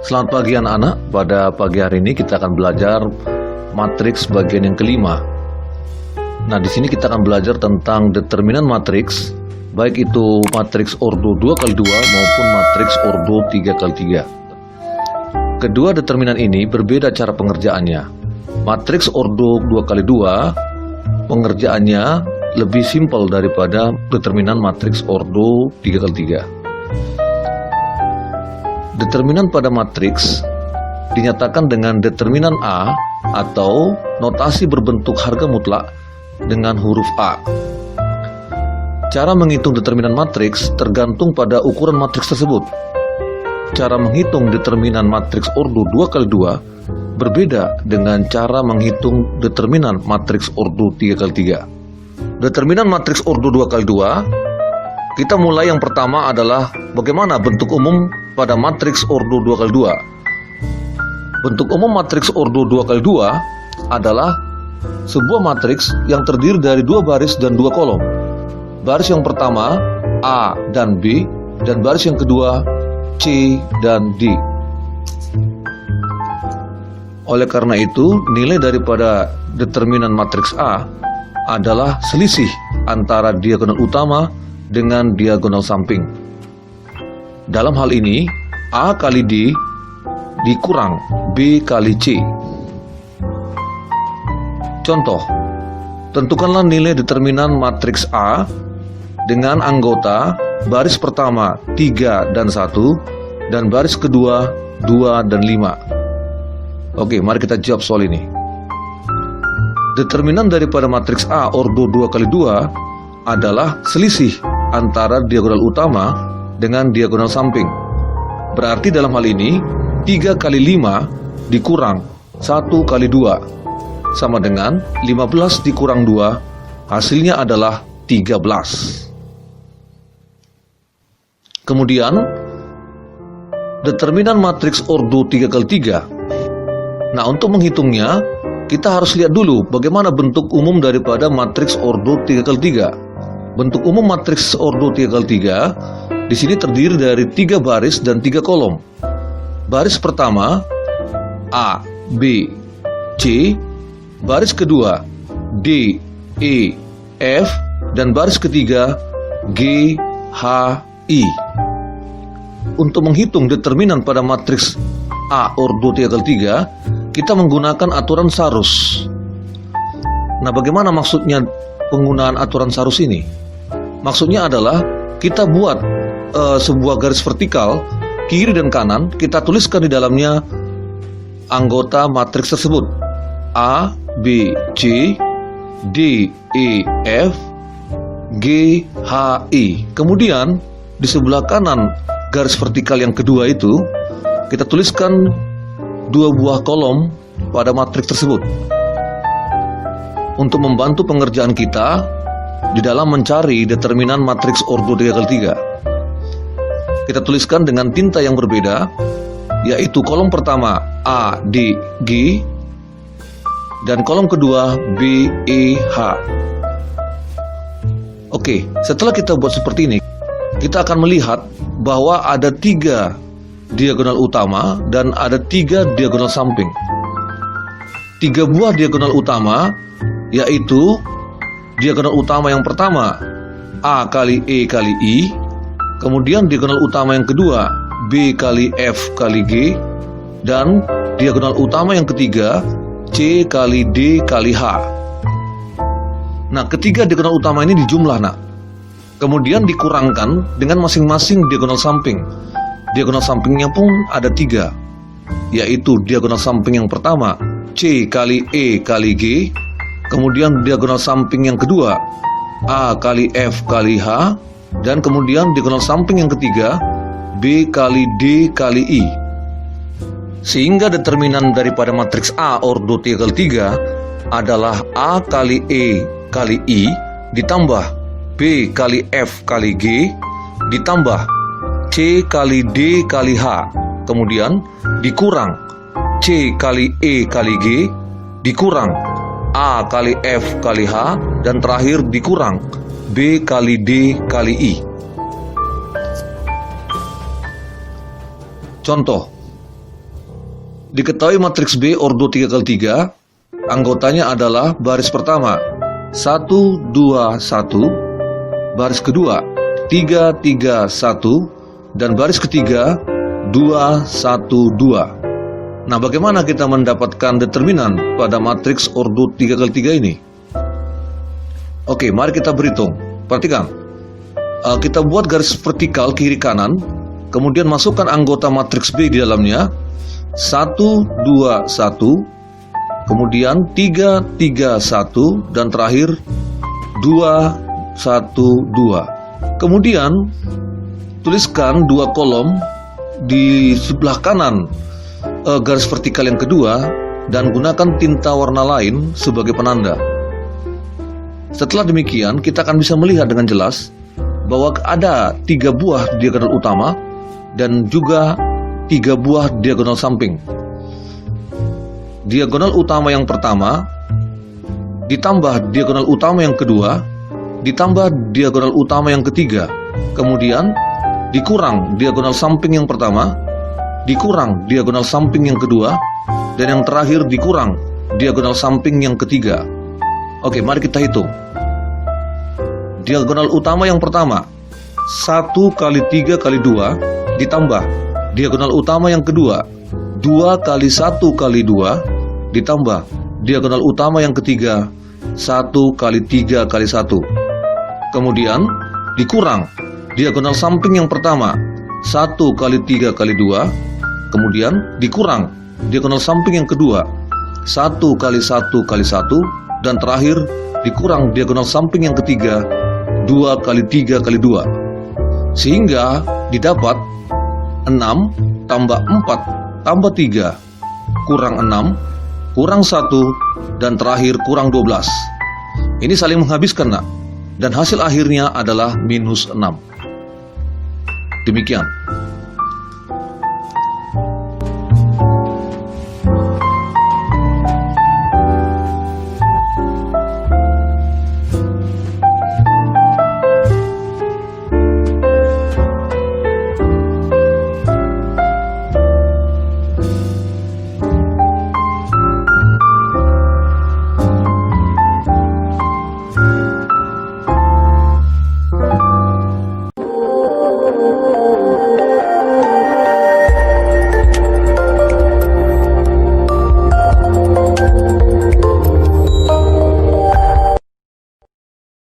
Selamat pagi anak-anak. Pada pagi hari ini kita akan belajar matriks bagian yang kelima. Nah, di sini kita akan belajar tentang determinan matriks, baik itu matriks ordo 2x2 maupun matriks ordo 3x3. Kedua determinan ini berbeda cara pengerjaannya. Matriks ordo 2x2 pengerjaannya lebih simpel daripada determinan matriks ordo 3x3. Determinan pada matriks dinyatakan dengan determinan A atau notasi berbentuk harga mutlak dengan huruf A. Cara menghitung determinan matriks tergantung pada ukuran matriks tersebut. Cara menghitung determinan matriks ordo 2x2 berbeda dengan cara menghitung determinan matriks ordo 3x3. Determinan matriks ordo 2x2, kita mulai yang pertama adalah bagaimana bentuk umum pada matriks ordo 2x2. Bentuk umum matriks ordo 2x2 adalah sebuah matriks yang terdiri dari dua baris dan dua kolom. Baris yang pertama A dan B, dan baris yang kedua C dan D. Oleh karena itu, nilai daripada determinan matriks A adalah selisih antara diagonal utama dengan diagonal samping. Dalam hal ini, A kali D dikurang B kali C. Contoh, tentukanlah nilai determinan matriks A dengan anggota baris pertama 3 dan 1 dan baris kedua 2 dan 5. Oke, mari kita jawab soal ini. Determinan daripada matriks A ordo 2x2 adalah selisih antara diagonal utama dengan diagonal samping. Berarti dalam hal ini 3 kali 5 dikurang 1 kali 2 sama dengan 15 dikurang 2, hasilnya adalah 13. Kemudian determinan matriks ordo 3x3. Nah, untuk menghitungnya kita harus lihat dulu bagaimana bentuk umum daripada matriks ordo 3x3. Bentuk umum matriks ordo 3x3 di sini terdiri dari 3 baris dan 3 kolom. Baris pertama A, B, C, baris kedua D, E, F, dan baris ketiga G, H, I. Untuk menghitung determinan pada matriks A ordo 3x3, kita menggunakan aturan Sarus. Nah, bagaimana maksudnya penggunaan aturan Sarus ini? Maksudnya adalah kita buat sebuah garis vertikal kiri dan kanan, kita tuliskan di dalamnya anggota matriks tersebut A, B, C, D, E, F, G, H, I. Kemudian di sebelah kanan garis vertikal yang kedua itu kita tuliskan 2 buah kolom pada matriks tersebut untuk membantu pengerjaan kita di dalam mencari determinan matriks ordo 3x3. Kita tuliskan dengan tinta yang berbeda, yaitu kolom pertama A, D, G, dan kolom kedua B, E, H. Oke, setelah kita buat seperti ini, kita akan melihat bahwa ada 3 diagonal utama dan ada 3 diagonal samping. 3 buah diagonal utama, yaitu diagonal utama yang pertama A kali E kali I, kemudian diagonal utama yang kedua B kali F kali G, dan diagonal utama yang ketiga C kali D kali H. Nah, ketiga diagonal utama ini dijumlah, nak. Kemudian dikurangkan dengan masing-masing diagonal samping. Diagonal sampingnya pun ada 3, yaitu diagonal samping yang pertama C kali E kali G, kemudian diagonal samping yang kedua A kali F kali H, dan kemudian diagonal samping yang ketiga B kali D kali I. Sehingga determinan daripada matriks A ordo 3x3 adalah A kali E kali I ditambah B kali F kali G ditambah C kali D kali H, kemudian dikurang C kali E kali G dikurang A kali F kali H, dan terakhir dikurang B kali D kali I. Contoh, Diketahui matriks B ordo 3x3, anggotanya adalah baris pertama 1, 2, 1, baris kedua 3, 3, 1, dan baris ketiga 2, 1, 2. Nah, bagaimana kita mendapatkan determinan pada matriks ordo 3x3 ini? Oke, mari kita berhitung. Perhatikan, kita buat garis vertikal kiri kanan, kemudian masukkan anggota matriks B di dalamnya 1, 2, 1, kemudian 3, 3, 1, dan terakhir 2, 1, 2. Kemudian tuliskan dua kolom di sebelah kanan garis vertikal yang kedua dan gunakan tinta warna lain sebagai penanda. Setelah demikian, kita akan bisa melihat dengan jelas bahwa ada 3 buah diagonal utama dan juga 3 buah diagonal samping. Diagonal utama yang pertama ditambah diagonal utama yang kedua ditambah diagonal utama yang ketiga, kemudian dikurang diagonal samping yang pertama, dikurang diagonal samping yang kedua, dan yang terakhir dikurang diagonal samping yang ketiga. Oke, mari kita hitung. Diagonal utama yang pertama 1 kali 3 kali 2 ditambah diagonal utama yang kedua 2 kali 1 kali 2 ditambah diagonal utama yang ketiga 1 kali 3 kali 1. Kemudian dikurang diagonal samping yang pertama 1 kali 3 kali 2, kemudian dikurang diagonal samping yang kedua 1 kali 1 kali 1, dan terakhir dikurang diagonal samping yang ketiga 2 kali 3 kali 2, sehingga didapat 6 tambah 4 tambah 3 kurang 6 kurang 1 dan terakhir kurang 12. Ini saling menghabiskan, nak, dan hasil akhirnya adalah minus 6. Demikian.